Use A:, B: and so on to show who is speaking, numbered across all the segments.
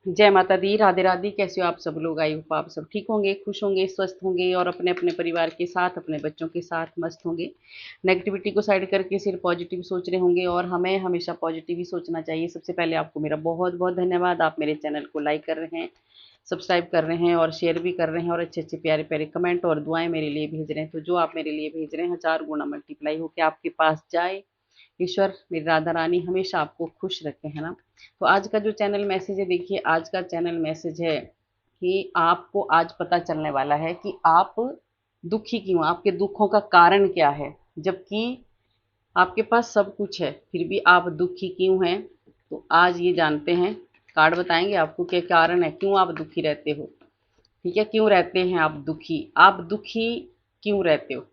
A: जय माता दी, राधे राधे। कैसे हो आप सब लोग? आई होप आप सब ठीक होंगे, खुश होंगे, स्वस्थ होंगे और अपने अपने परिवार के साथ, अपने बच्चों के साथ मस्त होंगे। नेगेटिविटी को साइड करके सिर्फ पॉजिटिव सोच रहे होंगे और हमें हमेशा पॉजिटिव ही सोचना चाहिए। सबसे पहले आपको मेरा बहुत बहुत धन्यवाद। आप मेरे चैनल को लाइक कर रहे हैं, सब्सक्राइब कर रहे हैं और शेयर भी कर रहे हैं और अच्छे अच्छे प्यारे प्यारे कमेंट और दुआएं मेरे लिए भेज रहे हैं। तो जो आप मेरे लिए भेज रहे हैं, 1000 गुना मल्टीप्लाई होकर आपके पास जाए। ईश्वर मेरी राधा रानी हमेशा आपको खुश रखे, है ना। तो आज का जो चैनल मैसेज है, देखिए आज का चैनल मैसेज है कि आपको आज पता चलने वाला है कि आप दुखी क्यों, आपके दुखों का कारण क्या है। जबकि आपके पास सब कुछ है फिर भी आप दुखी क्यों हैं। तो आज ये जानते हैं, कार्ड बताएंगे आपको क्या कारण है, क्यों आप दुखी रहते हो। ठीक है, क्यों रहते हैं आप दुखी क्यों रहते हो।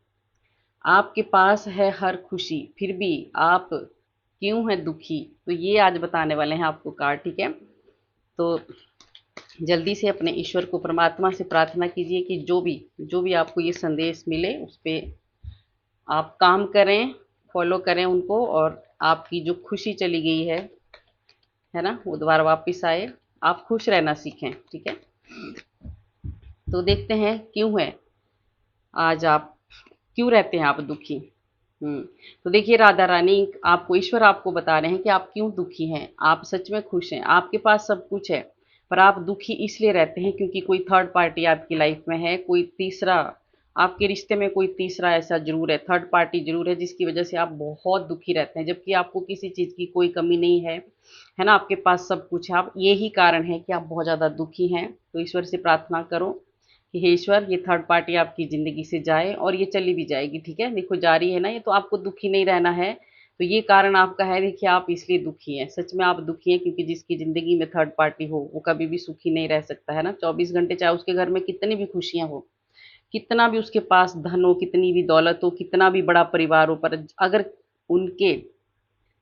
A: आपके पास है हर खुशी फिर भी आप क्यों हैं दुखी, तो ये आज बताने वाले हैं आपको कार्ड। ठीक है, तो जल्दी से अपने ईश्वर को, परमात्मा से प्रार्थना कीजिए कि जो भी आपको ये संदेश मिले उस पे आप काम करें, फॉलो करें उनको और आपकी जो खुशी चली गई है ना, वो दोबारा वापस आए। आप खुश रहना सीखें। ठीक है, तो देखते हैं क्यों है आज आप, क्यों रहते हैं आप दुखी। हुँ। तो देखिए राधा रानी, आपको ईश्वर आपको बता रहे हैं कि आप क्यों दुखी हैं। आप सच में खुश हैं, आपके पास सब कुछ है, पर आप दुखी इसलिए रहते हैं क्योंकि कोई थर्ड पार्टी आपकी लाइफ में है, कोई तीसरा आपके रिश्ते में, कोई तीसरा ऐसा ज़रूर है, थर्ड पार्टी ज़रूर है जिसकी वज़ह से आप बहुत दुखी रहते हैं। जबकि आपको किसी चीज़ की कोई कमी नहीं है ना? आपके पास सब कुछ है। आप यही कारण है कि आप बहुत ज़्यादा दुखी हैं। तो ईश्वर से प्रार्थना करो कि हे ईश्वर, ये थर्ड पार्टी आपकी ज़िंदगी से जाए और ये चली भी जाएगी। ठीक है, देखो जा रही है ना ये, तो आपको दुखी नहीं रहना है। तो ये कारण आपका है, देखिए आप इसलिए दुखी हैं, सच में आप दुखी हैं क्योंकि जिसकी ज़िंदगी में थर्ड पार्टी हो वो कभी भी सुखी नहीं रह सकता, है ना। 24 घंटे चाहे उसके घर में कितनी भी खुशियाँ हो, कितना भी उसके पास धन हो, कितनी भी दौलत हो, कितना भी बड़ा परिवार हो, पर अगर उनके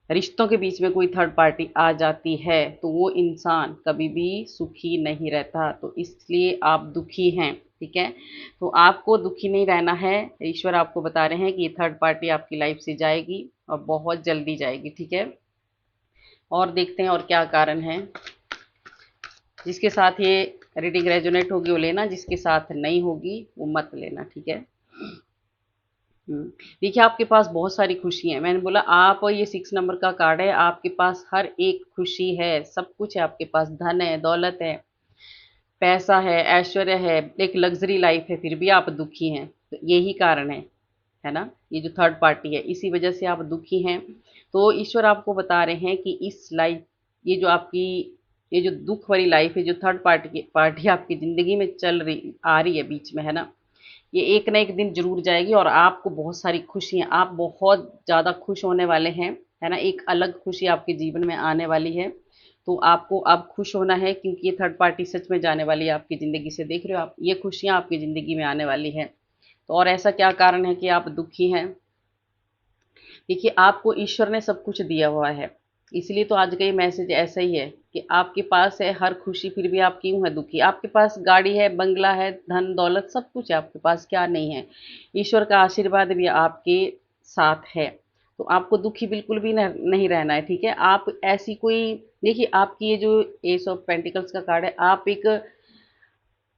A: रिश्तों के बीच में कोई थर्ड पार्टी आ जाती है तो वो इंसान कभी भी सुखी नहीं रहता। तो इसलिए आप दुखी हैं। ठीक है, तो आपको दुखी नहीं रहना है। ईश्वर आपको बता रहे हैं कि ये थर्ड पार्टी आपकी लाइफ से जाएगी और बहुत जल्दी जाएगी। ठीक है, और देखते हैं और क्या कारण है। जिसके साथ ये रीडिंग रेजोनेट होगी वो लेना, जिसके साथ नहीं होगी वो मत लेना। ठीक है। देखिए आपके पास बहुत सारी खुशी है, मैंने बोला आप, ये 6 नंबर का कार्ड है, आपके पास हर एक खुशी है, सब कुछ है आपके पास, धन है, दौलत है, पैसा है, ऐश्वर्य है, एक लग्जरी लाइफ है, फिर भी आप दुखी हैं। तो यही कारण है ना, ये जो थर्ड पार्टी है इसी वजह से आप दुखी हैं। तो ईश्वर आपको बता रहे हैं कि इस लाइफ, ये जो आपकी, ये जो दुख भरी लाइफ है, जो थर्ड पार्टी आपकी ज़िंदगी में चल रही आ रही है बीच में, है ना, ये एक ना एक दिन ज़रूर जाएगी और आपको बहुत सारी खुशियाँ, आप बहुत ज़्यादा खुश होने वाले हैं, है ना। एक अलग खुशी आपके जीवन में आने वाली है। तो आपको अब खुश होना है क्योंकि ये थर्ड पार्टी सच में जाने वाली है आपकी ज़िंदगी से। देख रहे हो आप, ये खुशियाँ आपकी ज़िंदगी में आने वाली हैं। तो और ऐसा क्या कारण है कि आप दुखी हैं। देखिए आपको ईश्वर ने सब कुछ दिया हुआ है, इसलिए तो आज का ये मैसेज ऐसा ही है कि आपके पास है हर खुशी फिर भी आप क्यों है दुखी। आपके पास गाड़ी है, बंगला है, धन दौलत सब कुछ है आपके पास, क्या नहीं है। ईश्वर का आशीर्वाद भी आपके साथ है। तो आपको दुखी बिल्कुल भी नहीं रहना है। ठीक है, आप ऐसी कोई, देखिए आपकी ये जो एस ऑफ पेंटिकल्स का कार्ड है, आप एक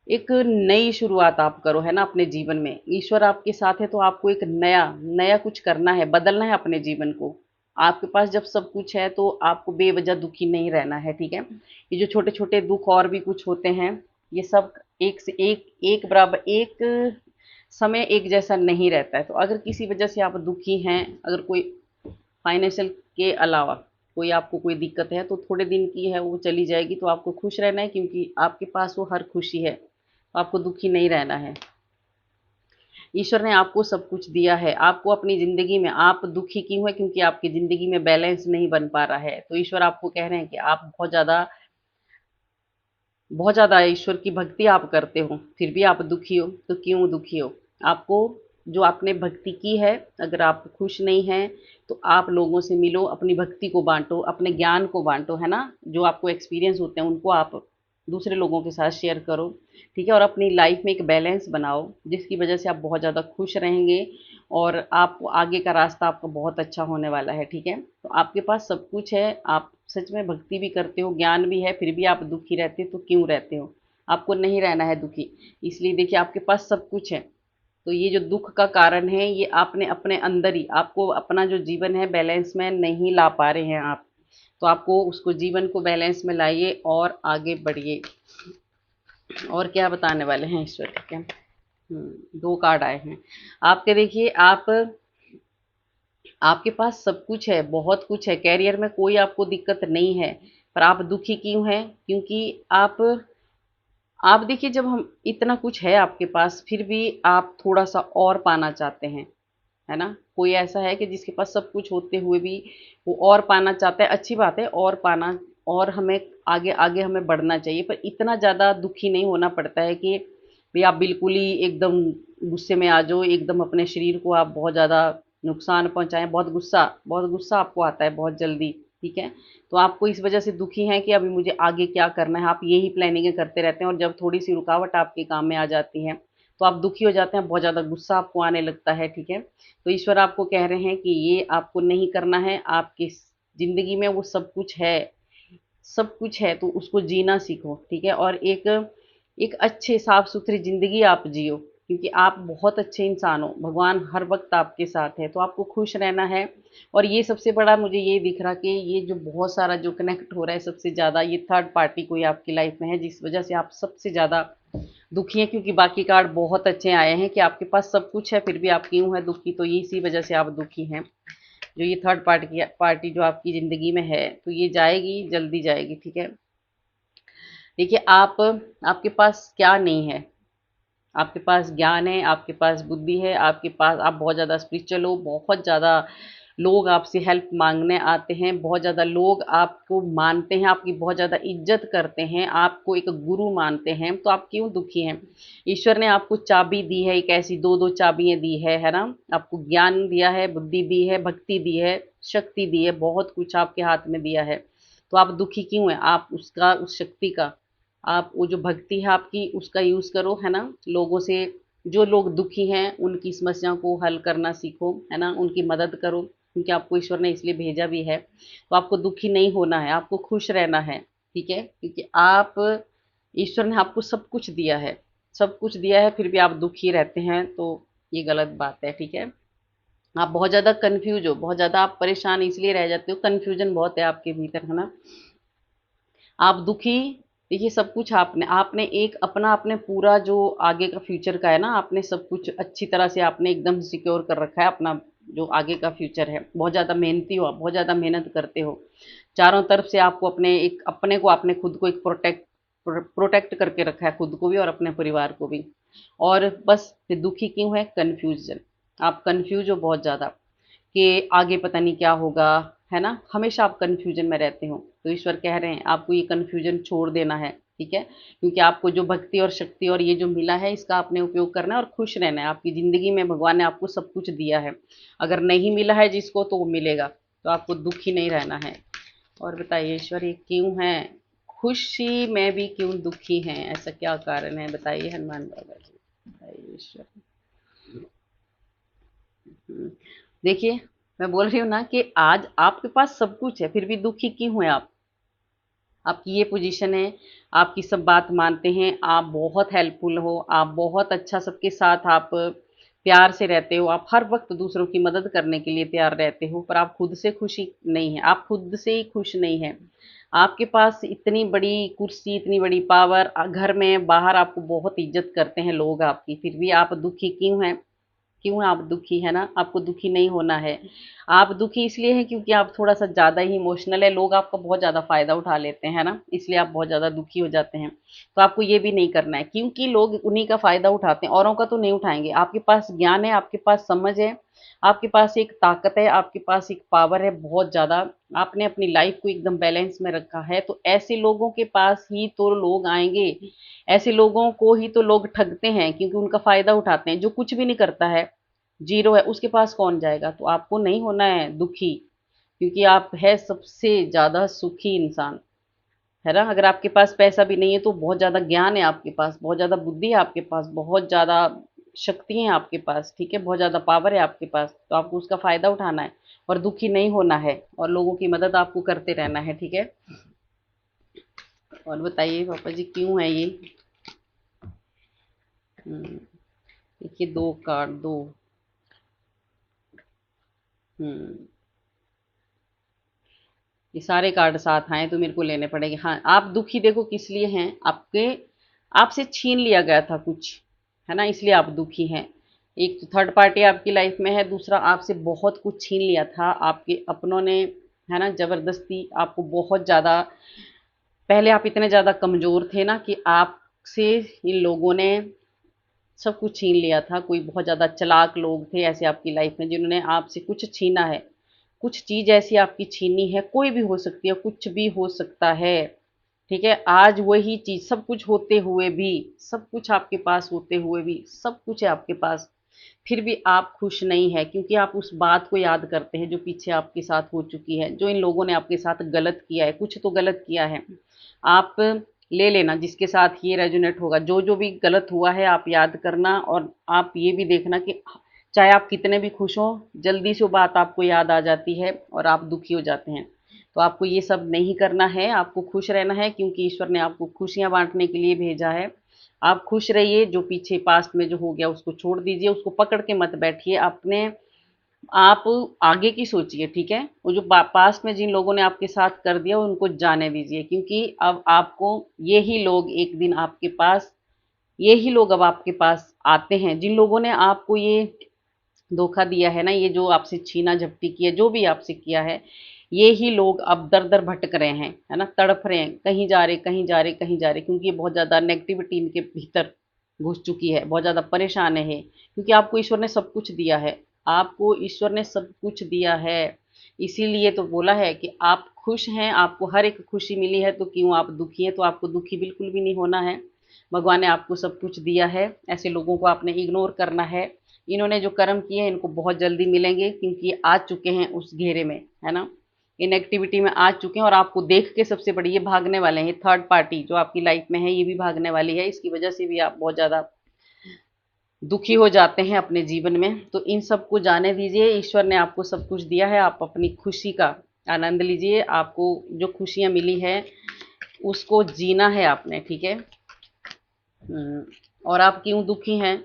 A: एक नई शुरुआत आप करो, है ना, अपने जीवन में। ईश्वर आपके साथ है तो आपको एक नया नया कुछ करना है, बदलना है अपने जीवन को। आपके पास जब सब कुछ है तो आपको बेवजह दुखी नहीं रहना है। ठीक है, ये जो छोटे छोटे दुख और भी कुछ होते हैं, ये सब एक से एक बराबर, एक समय एक जैसा नहीं रहता है। तो अगर किसी वजह से आप दुखी हैं, अगर कोई फाइनेंशियल के अलावा कोई आपको कोई दिक्कत है, तो थोड़े दिन की है, वो चली जाएगी। तो आपको खुश रहना है क्योंकि आपके पास वो हर खुशी है, आपको दुखी नहीं रहना है। ईश्वर ने आपको सब कुछ दिया है, आपको अपनी ज़िंदगी में, आप दुखी क्यों हैं क्योंकि आपकी ज़िंदगी में बैलेंस नहीं बन पा रहा है। तो ईश्वर आपको कह रहे हैं कि आप बहुत ज़्यादा ईश्वर की भक्ति आप करते हो फिर भी आप दुखी हो। तो क्यों दुखी हो। आपको, जो आपने भक्ति की है, अगर आप खुश नहीं हैं तो आप लोगों से मिलो, अपनी भक्ति को बांटो, अपने ज्ञान को बांटो, है ना। जो आपको एक्सपीरियंस होते हैं उनको आप दूसरे लोगों के साथ शेयर करो। ठीक है, और अपनी लाइफ में एक बैलेंस बनाओ जिसकी वजह से आप बहुत ज़्यादा खुश रहेंगे और आप आगे का रास्ता आपका बहुत अच्छा होने वाला है। ठीक है, तो आपके पास सब कुछ है, आप सच में भक्ति भी करते हो, ज्ञान भी है, फिर भी आप दुखी रहते हो, तो क्यों रहते हो? आपको नहीं रहना है दुखी। इसलिए देखिए आपके पास सब कुछ है, तो ये जो दुख का कारण है ये आपने अपने अंदर ही, आपको अपना जो जीवन है बैलेंस में नहीं ला पा रहे हैं आप। तो आपको उसको, जीवन को बैलेंस में लाइए और आगे बढ़िए। और क्या बताने वाले हैं ईश्वर? ठीक है, 2 कार्ड आए हैं आपके। देखिए आपके पास सब कुछ है, बहुत कुछ है, करियर में कोई आपको दिक्कत नहीं है, पर आप दुखी क्यों हैं? क्योंकि आप देखिए, जब हम, इतना कुछ है आपके पास फिर भी आप थोड़ा सा और पाना चाहते हैं, है ना? कोई ऐसा है कि जिसके पास सब कुछ होते हुए भी वो और पाना चाहता है, अच्छी बात है और पाना, और हमें आगे आगे हमें बढ़ना चाहिए, पर इतना ज़्यादा दुखी नहीं होना पड़ता है कि भाई आप बिल्कुल ही एकदम गुस्से में आ जाओ, एकदम अपने शरीर को आप बहुत ज़्यादा नुकसान पहुंचाएं, बहुत गुस्सा आपको आता है बहुत जल्दी, ठीक है? तो आपको इस वजह से दुखी हैं कि अभी मुझे आगे क्या करना है, आप यही प्लानिंगें करते रहते हैं, और जब थोड़ी सी रुकावट आपके काम में आ जाती है तो आप दुखी हो जाते हैं, बहुत ज़्यादा गुस्सा आपको आने लगता है, ठीक है? तो ईश्वर आपको कह रहे हैं कि ये आपको नहीं करना है, आपकी ज़िंदगी में वो सब कुछ है, तो उसको जीना सीखो, ठीक है? और एक एक अच्छे साफ-सुथरी ज़िंदगी आप जियो, क्योंकि आप बहुत अच्छे इंसान हो, भगवान हर वक़्त आपके साथ है, तो आपको खुश रहना है। और ये सबसे बड़ा मुझे ये दिख रहा कि ये जो बहुत सारा जो कनेक्ट हो रहा है सबसे ज़्यादा, ये थर्ड पार्टी कोई आपकी लाइफ़ में है, जिस वजह से आप सबसे ज़्यादा दुखी हैं, क्योंकि बाकी कार्ड बहुत अच्छे आए हैं कि आपके पास सब कुछ है, फिर भी आप क्यों हैं दुखी, तो ये इसी वजह से आप दुखी हैं। जो ये थर्ड पार्टी जो आपकी ज़िंदगी में है, तो ये जाएगी, जल्दी जाएगी, ठीक है? देखिए आपके पास क्या नहीं है? आपके पास ज्ञान है, आपके पास बुद्धि है, आपके पास, आप बहुत ज़्यादा स्पिरिचुअल हो, बहुत ज़्यादा लोग आपसे हेल्प मांगने आते हैं, बहुत ज़्यादा लोग आपको मानते हैं, आपकी बहुत ज़्यादा इज्जत करते हैं, आपको एक गुरु मानते हैं, तो आप क्यों दुखी हैं? ईश्वर ने आपको चाबी दी है, एक ऐसी 2-2 चाबियाँ दी है ना? आपको ज्ञान दिया है, बुद्धि दी है, भक्ति दी है, शक्ति दी है, बहुत कुछ आपके हाथ में दिया है। तो आप दुखी क्यों हैं? आप उसका, उस शक्ति का, आप वो जो भक्ति है आपकी, उसका यूज़ करो, है ना? लोगों से, जो लोग दुखी हैं उनकी समस्याओं को हल करना सीखो, है ना? उनकी मदद करो, क्योंकि आपको ईश्वर ने इसलिए भेजा भी है। तो आपको दुखी नहीं होना है, आपको खुश रहना है, ठीक है? क्योंकि आप, ईश्वर ने आपको सब कुछ दिया है, सब कुछ दिया है, फिर भी आप दुखी रहते हैं, तो ये गलत बात है, ठीक है? आप बहुत ज़्यादा कन्फ्यूज़ हो, बहुत ज़्यादा आप परेशान इसलिए रह जाते हो, कन्फ्यूज़न बहुत है आपके भीतर, है ना? आप दुखी, देखिए सब कुछ आपने आपने एक अपना, आपने पूरा जो आगे का फ्यूचर का है ना, आपने सब कुछ अच्छी तरह से आपने एकदम सिक्योर कर रखा है अपना, जो आगे का फ्यूचर है। बहुत ज़्यादा मेहनती हो आप, बहुत ज़्यादा मेहनत करते हो, चारों तरफ से आपको अपने को, आपने खुद को एक प्रोटेक्ट करके रखा है, खुद को भी और अपने परिवार को भी। और बस फिर दुखी क्यों है? कन्फ्यूजन, आप कन्फ्यूज हो बहुत ज़्यादा कि आगे पता नहीं क्या होगा, है ना? हमेशा आप कन्फ्यूजन में रहते हो, तो ईश्वर कह रहे हैं आपको ये कन्फ्यूजन छोड़ देना है, ठीक है? क्योंकि आपको जो भक्ति और शक्ति और ये जो मिला है, इसका आपने उपयोग करना है और खुश रहना है। आपकी ज़िंदगी में भगवान ने आपको सब कुछ दिया है, अगर नहीं मिला है जिसको, तो वो मिलेगा, तो आपको दुखी नहीं रहना है। और बताइए ईश्वर, ये क्यों है? खुशी में भी क्यों दुखी हैं? ऐसा क्या कारण है? बताइए हनुमान बाबा जी, बताइए ईश्वर। हम्म, देखिए, मैं बोल रही हूँ ना कि आज आपके पास सब कुछ है, फिर भी दुखी क्यों हैं आप? आपकी ये पोजीशन है, आपकी सब बात मानते हैं, आप बहुत हेल्पफुल हो, आप बहुत अच्छा सबके साथ आप प्यार से रहते हो, आप हर वक्त दूसरों की मदद करने के लिए तैयार रहते हो, पर आप खुद से खुशी नहीं है, आप खुद से ही खुश नहीं हैं। आपके पास इतनी बड़ी कुर्सी, इतनी बड़ी पावर, घर में बाहर आपको बहुत इज्जत करते हैं लोग आपकी, फिर भी आप दुखी क्यों हैं? क्यों आप दुखी है ना? आपको दुखी नहीं होना है। आप दुखी इसलिए हैं क्योंकि आप थोड़ा-सा ज़्यादा ही इमोशनल है, लोग आपका बहुत ज़्यादा फ़ायदा उठा लेते हैं ना, इसलिए आप बहुत ज़्यादा दुखी हो जाते हैं। तो आपको ये भी नहीं करना है, क्योंकि लोग उन्हीं का फ़ायदा उठाते हैं, औरों का तो नहीं उठाएँगे। आपके पास ज्ञान है, आपके पास समझ है, आपके पास एक ताकत है, आपके पास एक पावर है बहुत ज़्यादा। आपने अपनी लाइफ़ को एकदम बैलेंस में रखा है, तो ऐसे लोगों के पास ही तो लोग आएँगे। ऐसे लोगों को ही तो लोग ठगते हैं, क्योंकि उनका फ़ायदा उठाते हैं। जो कुछ भी नहीं करता है, ज़ीरो है, उसके पास कौन जाएगा? तो आपको नहीं होना है दुखी, क्योंकि आप है सबसे ज़्यादा सुखी इंसान, है ना? अगर आपके पास पैसा भी नहीं है, तो बहुत ज़्यादा ज्ञान है आपके पास, बहुत ज़्यादा बुद्धि है आपके पास, बहुत ज़्यादा शक्ति है आपके पास, ठीक है? बहुत ज़्यादा पावर है आपके पास, तो आपको उसका फ़ायदा उठाना है। और दुखी नहीं होना है और लोगों की मदद आपको करते रहना है, ठीक है। और बताइए पापा जी क्यों है ये। देखिए 2 कार्ड 2। ये सारे कार्ड साथ आए तो मेरे को लेने पड़ेंगे। हाँ, आप दुखी देखो किस लिए हैं, आपसे छीन लिया गया था कुछ, है ना, इसलिए आप दुखी हैं। एक तो थर्ड पार्टी आपकी लाइफ में है, दूसरा आपसे बहुत कुछ छीन लिया था आपके अपनों ने, है ना, जबरदस्ती आपको बहुत ज़्यादा। पहले आप इतने ज़्यादा कमज़ोर थे ना कि आपसे इन लोगों ने सब कुछ छीन लिया था। कोई बहुत ज़्यादा चालाक लोग थे ऐसे आपकी लाइफ में जिन्होंने आपसे कुछ छीना है। कुछ चीज़ ऐसी आपकी छीनी है, कोई भी हो सकती है, कुछ भी हो सकता है, ठीक है। आज वही चीज़ सब कुछ होते हुए भी, सब कुछ आपके पास होते हुए भी, सब कुछ है आपके पास, फिर भी आप खुश नहीं है क्योंकि आप उस बात को याद करते हैं जो पीछे आपके साथ हो चुकी है, जो इन लोगों ने आपके साथ गलत किया है, कुछ तो गलत किया है। आप ले लेना जिसके साथ ये रेजोनेट होगा, जो जो भी गलत हुआ है आप याद करना, और आप ये भी देखना कि चाहे आप कितने भी खुश हों, जल्दी से वो बात आपको याद आ जाती है और आप दुखी हो जाते हैं। तो आपको ये सब नहीं करना है, आपको खुश रहना है क्योंकि ईश्वर ने आपको खुशियाँ बाँटने के लिए भेजा है। आप खुश रहिए, जो पीछे पास्ट में जो हो गया उसको छोड़ दीजिए, उसको पकड़ के मत बैठिए, अपने आप आगे की सोचिए, ठीक है। वो जो पास्ट में जिन लोगों ने आपके साथ कर दिया उनको जाने दीजिए, क्योंकि अब आपको यही लोग एक दिन आपके पास, यही लोग अब आपके पास आते हैं जिन लोगों ने आपको ये धोखा दिया है ना, ये जो आपसे छीना झपटी किया, जो भी आपसे किया है, ये ही लोग अब दर दर भटक रहे हैं, है ना, तड़फ रहे हैं, कहीं जा रहे, कहीं जा रहे, कहीं जा रहे, क्योंकि ये बहुत ज़्यादा नेगेटिविटी इनके भीतर घुस चुकी है, बहुत ज़्यादा परेशान है ये, क्योंकि आपको ईश्वर ने सब कुछ दिया है, आपको ईश्वर ने सब कुछ दिया है। इसीलिए तो बोला है कि आप खुश हैं, आपको हर एक खुशी मिली है, तो क्यों आप दुखी हैं। तो आपको दुखी बिल्कुल भी नहीं होना है, भगवान ने आपको सब कुछ दिया है, ऐसे लोगों को आपने इग्नोर करना है। इन्होंने जो कर्म किए हैं इनको बहुत जल्दी मिलेंगे, क्योंकि ये आ चुके हैं उस घेरे में, है ना, इन एक्टिविटी में आ चुके हैं, और आपको देख के सबसे बड़ी ये भागने वाले हैं। थर्ड पार्टी जो आपकी लाइफ में है ये भी भागने वाली है, इसकी वजह से भी आप बहुत ज़्यादा दुखी हो जाते हैं अपने जीवन में। तो इन सब को जाने दीजिए, ईश्वर ने आपको सब कुछ दिया है, आप अपनी खुशी का आनंद लीजिए, आपको जो खुशियाँ मिली है उसको जीना है आपने, ठीक है। और आप क्यों दुखी हैं,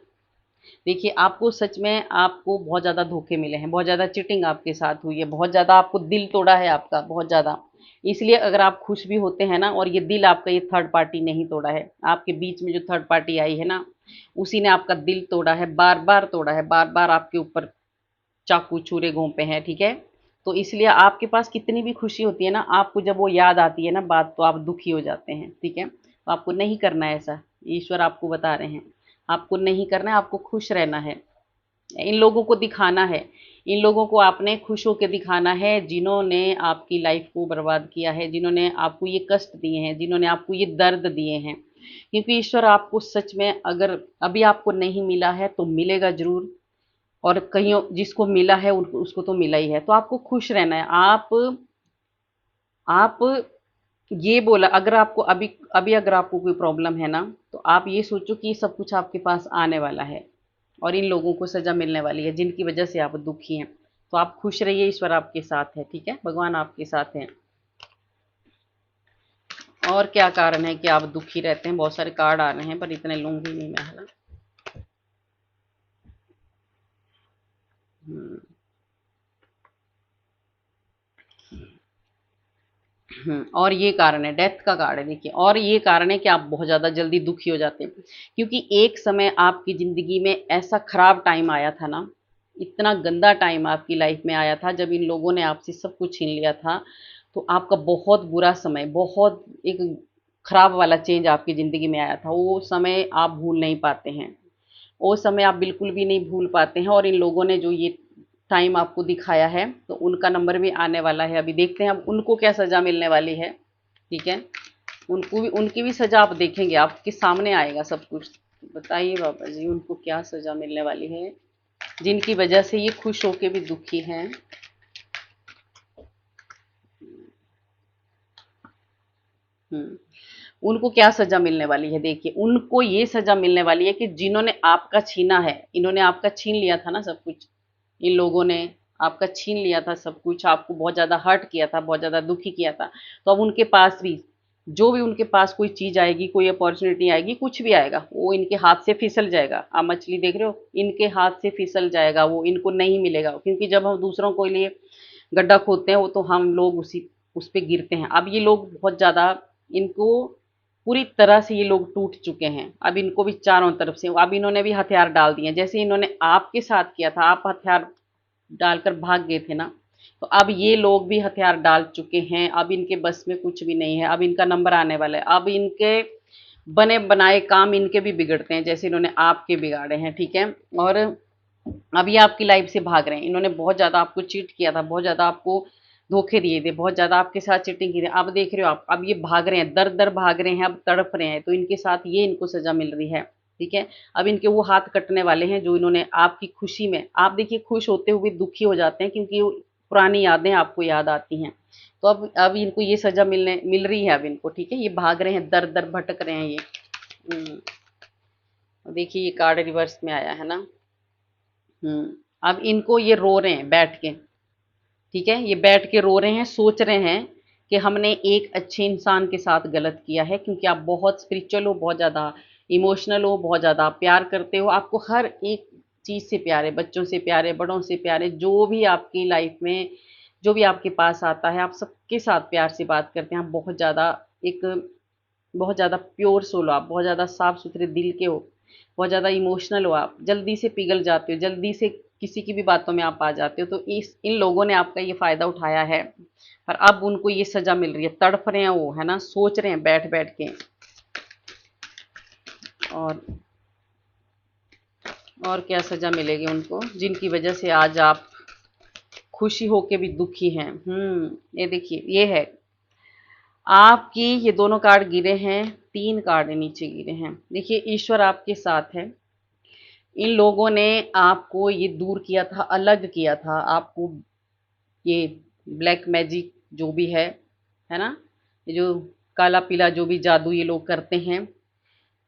A: देखिए आपको सच में आपको बहुत ज़्यादा धोखे मिले हैं, बहुत ज़्यादा चीटिंग आपके साथ हुई है, बहुत ज़्यादा आपको दिल तोड़ा है आपका, बहुत ज़्यादा। इसलिए अगर आप खुश भी होते हैं ना, और ये दिल आपका ये थर्ड पार्टी नहीं तोड़ा है, आपके बीच में जो थर्ड पार्टी आई है ना, उसी ने आपका दिल तोड़ा है, बार बार तोड़ा है, बार बार आपके ऊपर चाकू छुरे घोंपे हैं, ठीक है। तो इसलिए आपके पास कितनी भी खुशी होती है ना, आपको जब वो याद आती है ना बात, तो आप दुखी हो जाते हैं, ठीक है। तो आपको नहीं करना है ऐसा, ईश्वर आपको बता रहे हैं, आपको नहीं करना है, आपको खुश रहना है। इन लोगों को दिखाना है, इन लोगों को आपने खुश होकर दिखाना है जिन्होंने आपकी लाइफ को बर्बाद किया है, जिन्होंने आपको ये कष्ट दिए हैं, जिन्होंने आपको ये दर्द दिए हैं। क्योंकि ईश्वर आपको सच में, अगर अभी आपको नहीं मिला है तो मिलेगा ज़रूर, और कहीं जिसको मिला है उसको तो मिला ही है। तो आपको खुश रहना है। आप ये बोला, अगर आपको अभी अभी अगर आपको कोई प्रॉब्लम है ना, तो आप ये सोचो कि ये सब कुछ आपके पास आने वाला है और इन लोगों को सज़ा मिलने वाली है जिनकी वजह से आप दुखी हैं। तो आप खुश रहिए, ईश्वर आपके साथ है, ठीक है, भगवान आपके साथ हैं। और क्या कारण है कि आप दुखी रहते हैं, बहुत सारे कार्ड आ रहे हैं पर इतने लूंगी नहीं मैं, है ना। हम्म, और ये कारण है, डेथ का कार्ड है, देखिए, और ये कारण है कि आप बहुत ज़्यादा जल्दी दुखी हो जाते हैं, क्योंकि एक समय आपकी ज़िंदगी में ऐसा खराब टाइम आया था ना, इतना गंदा टाइम आपकी लाइफ में आया था जब इन लोगों ने आपसे सब कुछ छीन लिया था। तो आपका बहुत बुरा समय, बहुत एक खराब वाला चेंज आपकी ज़िंदगी में आया था, वो समय आप भूल नहीं पाते हैं, वो समय आप बिल्कुल भी नहीं भूल पाते हैं। और इन लोगों ने जो ये टाइम आपको दिखाया है, तो उनका नंबर भी आने वाला है, अभी देखते हैं अब उनको क्या सज़ा मिलने वाली है, ठीक है। उनको भी, उनकी भी सज़ा आप देखेंगे, आपके सामने आएगा सब कुछ। बताइए बाबा जी उनको क्या सज़ा मिलने वाली है, जिनकी वजह से ये खुश होके भी दुखी हैं। उनको क्या सज़ा मिलने वाली है, देखिए उनको ये सज़ा मिलने वाली है कि जिन्होंने आपका छीना है, इन्होंने आपका छीन लिया था ना सब कुछ, इन लोगों ने आपका छीन लिया था सब कुछ, आपको बहुत ज़्यादा हर्ट किया था, बहुत ज़्यादा दुखी किया था, तो अब उनके पास भी जो भी उनके पास कोई चीज़ आएगी, कोई अपॉर्चुनिटी आएगी, कुछ भी आएगा, वो इनके हाथ से फिसल जाएगा। आप मछली देख रहे हो, इनके हाथ से फिसल जाएगा, वो इनको नहीं मिलेगा, क्योंकि जब हम दूसरों के लिए गड्ढा खोदते हैं वो तो हम लोग उसी उस पे गिरते हैं। अब ये लोग बहुत ज़्यादा, इनको पूरी तरह से ये लोग टूट चुके हैं। अब इनको भी चारों तरफ से, अब इन्होंने भी हथियार डाल दिए हैं। जैसे इन्होंने आपके साथ किया था, आप हथियार डालकर भाग गए थे ना, तो अब ये लोग भी हथियार डाल चुके हैं। अब इनके बस में कुछ भी नहीं है, अब इनका नंबर आने वाला है। अब इनके बने बनाए काम इनके भी बिगड़ते हैं, जैसे इन्होंने आपके बिगाड़े हैं, ठीक है। और अब ये आपकी लाइफ से भाग रहे हैं। इन्होंने बहुत ज़्यादा आपको चीट किया था, बहुत ज़्यादा आपको धोखे दिए थे, बहुत ज़्यादा आपके साथ चीटिंग की थी। अब देख रहे हो आप, अब ये भाग रहे हैं, दर दर भाग रहे हैं, अब तड़प रहे हैं, तो इनके साथ ये इनको सज़ा मिल रही है, ठीक है। अब इनके वो हाथ कटने वाले हैं जो इन्होंने आपकी खुशी में, आप देखिए खुश होते हुए दुखी हो जाते हैं, क्योंकि वो पुरानी यादें आपको याद आती हैं। तो अब इनको ये सज़ा मिल रही है अब इनको, ठीक है। ये भाग रहे हैं, दर दर भटक रहे हैं ये। देखिए ये कार्ड रिवर्स में आया है ना। अब इनको ये रो रहे हैं बैठ के, ठीक है। ये बैठ के रो रहे हैं, सोच रहे हैं कि हमने एक अच्छे इंसान के साथ गलत किया है, क्योंकि आप बहुत स्पिरिचुअल हो, बहुत ज़्यादा इमोशनल हो, बहुत ज़्यादा प्यार करते हो। आपको हर एक चीज़ से प्यार है, बच्चों से प्यार है, बड़ों से प्यार है, जो भी आपकी लाइफ में जो भी आपके पास आता है, आप सबके साथ प्यार से बात करते हैं। आप बहुत ज़्यादा एक बहुत ज़्यादा प्योर सोल हो, आप बहुत ज़्यादा साफ सुथरे दिल के हो, बहुत ज़्यादा इमोशनल हो, आप जल्दी से पिघल जाते हो, जल्दी से किसी की भी बातों में आप आ जाते हो। तो इस इन लोगों ने आपका ये फ़ायदा उठाया है, पर अब उनको ये सज़ा मिल रही है। तड़फ रहे हैं वो, है ना, सोच रहे हैं बैठ बैठ के। और और क्या सज़ा मिलेगी उनको, जिनकी वजह से आज आप खुशी होके भी दुखी हैं। ये देखिए, ये है आपकी, ये दोनों कार्ड गिरे हैं, 3 कार्ड नीचे गिरे हैं। देखिए ईश्वर आपके साथ है। इन लोगों ने आपको ये दूर किया था, अलग किया था आपको। ये ब्लैक मैजिक जो भी है ना, ये जो काला पीला जो भी जादू ये लोग करते हैं,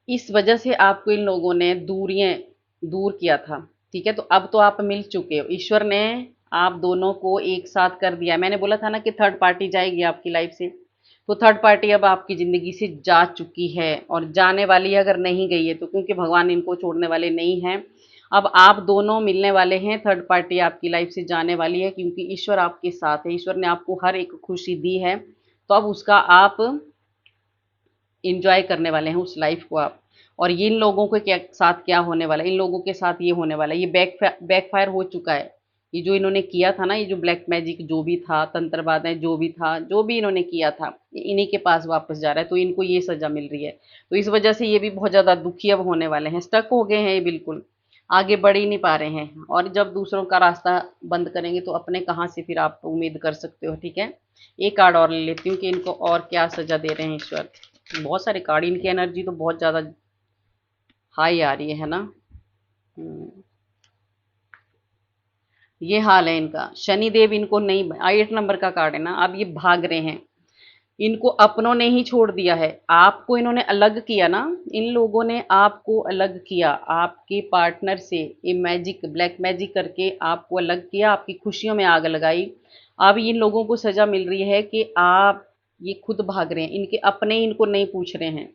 A: इस वजह से आपको इन लोगों ने दूरियां दूर किया था, ठीक है। तो अब तो आप मिल चुके हो, ईश्वर ने आप दोनों को एक साथ कर दिया। मैंने बोला था ना कि थर्ड पार्टी जाएगी आपकी लाइफ से, तो थर्ड पार्टी अब आपकी ज़िंदगी से जा चुकी है, और जाने वाली है। अगर नहीं गई है तो क्योंकि भगवान इनको छोड़ने वाले नहीं हैं। अब आप दोनों मिलने वाले हैं, थर्ड पार्टी आपकी लाइफ से जाने वाली है, क्योंकि ईश्वर आपके साथ है। ईश्वर ने आपको हर एक खुशी दी है, तो अब उसका आप इंजॉय करने वाले हैं उस लाइफ को आप। और ये इन लोगों के साथ क्या होने वाला है, इन लोगों के साथ ये होने वाला है, ये बैकफायर हो चुका है। ये जो इन्होंने किया था ना, ये जो ब्लैक मैजिक जो भी था, तंत्रवाद जो भी था, जो भी इन्होंने किया था, ये इन्हीं के पास वापस जा रहा है। तो इनको ये सजा मिल रही है, तो इस वजह से ये भी बहुत ज़्यादा दुखी अब होने वाले हैं, स्टक हो गए हैं ये, बिल्कुल आगे बढ़ ही नहीं पा रहे हैं। और जब दूसरों का रास्ता बंद करेंगे तो अपने कहाँ से फिर आप उम्मीद कर सकते हो, ठीक है। एक कार्ड और ले लेती हूँ कि इनको और क्या सजा दे रहे हैं ईश्वर। बहुत सारे कार्ड, इनकी एनर्जी तो बहुत ज़्यादा हाई आ रही है ना। हम्म, ये हाल है इनका। शनिदेव इनको नहीं, 8 नंबर का कार्ड है ना। अब ये भाग रहे हैं, इनको अपनों ने ही छोड़ दिया है। आपको इन्होंने अलग किया ना, इन लोगों ने आपको अलग किया आपके पार्टनर से। ये मैजिक, ब्लैक मैजिक करके आपको अलग किया, आपकी खुशियों में आग लगाई। अब इन लोगों को सजा मिल रही है कि आप, ये खुद भाग रहे हैं, इनके अपने इनको नहीं पूछ रहे हैं,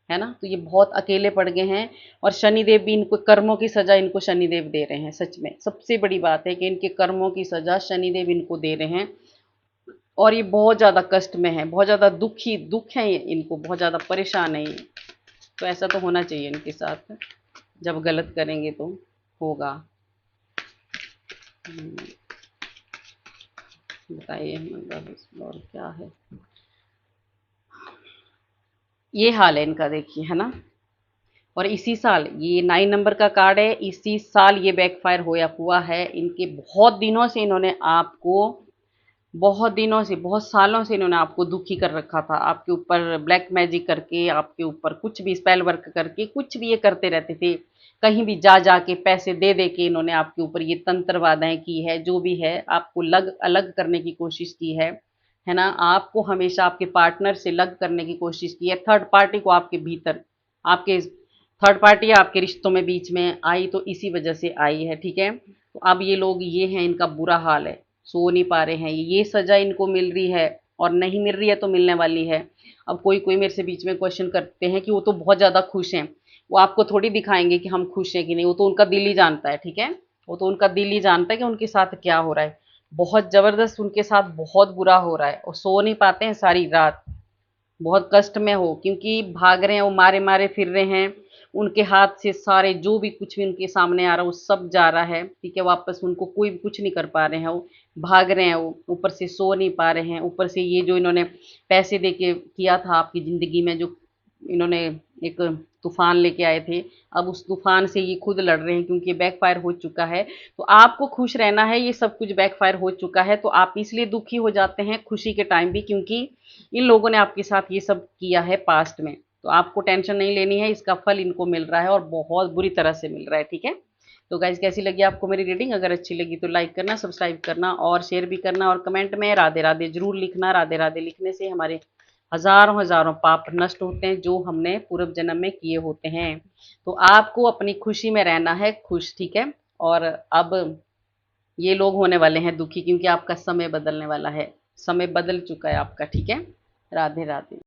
A: है ना। तो ये बहुत अकेले पड़ गए हैं। और शनिदेव भी इनको कर्मों की सजा इनको शनिदेव दे रहे हैं। सच में सबसे बड़ी बात है कि इनके कर्मों की सजा शनिदेव इनको दे रहे हैं। और ये बहुत ज़्यादा कष्ट में है, बहुत ज़्यादा दुख है ये, इनको बहुत ज़्यादा परेशान है ये। तो ऐसा तो होना चाहिए इनके साथ, जब गलत करेंगे तो होगा। बताइए मतलब इसमें और क्या है। ये हाल है इनका, देखिए, है ना। और इसी साल, ये 9 नंबर का कार्ड है, इसी साल ये बैकफायर होया हुआ है। इनके बहुत दिनों से इन्होंने आपको, बहुत दिनों से, बहुत सालों से इन्होंने आपको दुखी कर रखा था। आपके ऊपर ब्लैक मैजिक करके, आपके ऊपर कुछ भी स्पेल वर्क करके, कुछ भी ये करते रहते थे। कहीं भी जा जा के पैसे दे दे के इन्होंने आपके ऊपर ये तंत्रवादाएं की है, जो भी है आपको अलग करने की कोशिश की है ना। आपको हमेशा आपके पार्टनर से अलग करने की कोशिश की है, थर्ड पार्टी को आपके भीतर, आपके थर्ड पार्टी आपके रिश्तों में बीच में आई तो इसी वजह से आई है, ठीक है। तो अब ये लोग ये हैं, इनका बुरा हाल है, सो नहीं पा रहे हैं, ये सजा इनको मिल रही है और नहीं मिल रही है तो मिलने वाली है। अब कोई कोई मेरे से बीच में क्वेश्चन करते हैं कि वो तो बहुत ज़्यादा खुश हैं, वो आपको थोड़ी दिखाएंगे कि हम खुश हैं कि नहीं, वो तो उनका दिल ही जानता है, ठीक है। वो तो उनका दिल ही जानता है कि उनके साथ क्या हो रहा है। बहुत ज़बरदस्त उनके साथ बहुत बुरा हो रहा है और सो नहीं पाते हैं सारी रात, बहुत कष्ट में हो, क्योंकि भाग रहे हैं, वो मारे मारे फिर रहे हैं, उनके हाथ से सारे जो भी कुछ भी उनके सामने आ रहा है वो सब जा रहा है, ठीक है। वापस उनको कोई भी कुछ नहीं कर पा रहे हैं, वो भाग रहे हैं, वो ऊपर से सो नहीं पा रहे हैं, ऊपर से ये जो इन्होंने पैसे दे के किया था आपकी ज़िंदगी में, जो इन्होंने एक तूफान लेके आए थे, अब उस तूफान से ये खुद लड़ रहे हैं क्योंकि ये बैकफायर हो चुका है। तो आपको खुश रहना है, ये सब कुछ बैकफायर हो चुका है, तो आप इसलिए दुखी हो जाते हैं खुशी के टाइम भी, क्योंकि इन लोगों ने आपके साथ ये सब किया है पास्ट में। तो आपको टेंशन नहीं लेनी है, इसका फल इनको मिल रहा है और बहुत बुरी तरह से मिल रहा है, ठीक है। तो गाइज कैसी लगी आपको मेरी रीडिंग? अगर अच्छी लगी तो लाइक करना, सब्सक्राइब करना और शेयर भी करना, और कमेंट में राधे राधे जरूर लिखना। राधे राधे लिखने से हमारे हजारों हजारों पाप नष्ट होते हैं जो हमने पूर्व जन्म में किए होते हैं। तो आपको अपनी खुशी में रहना है, खुश, ठीक है। और अब ये लोग होने वाले हैं दुखी, क्योंकि आपका समय बदलने वाला है, समय बदल चुका है आपका, ठीक है। राधे राधे।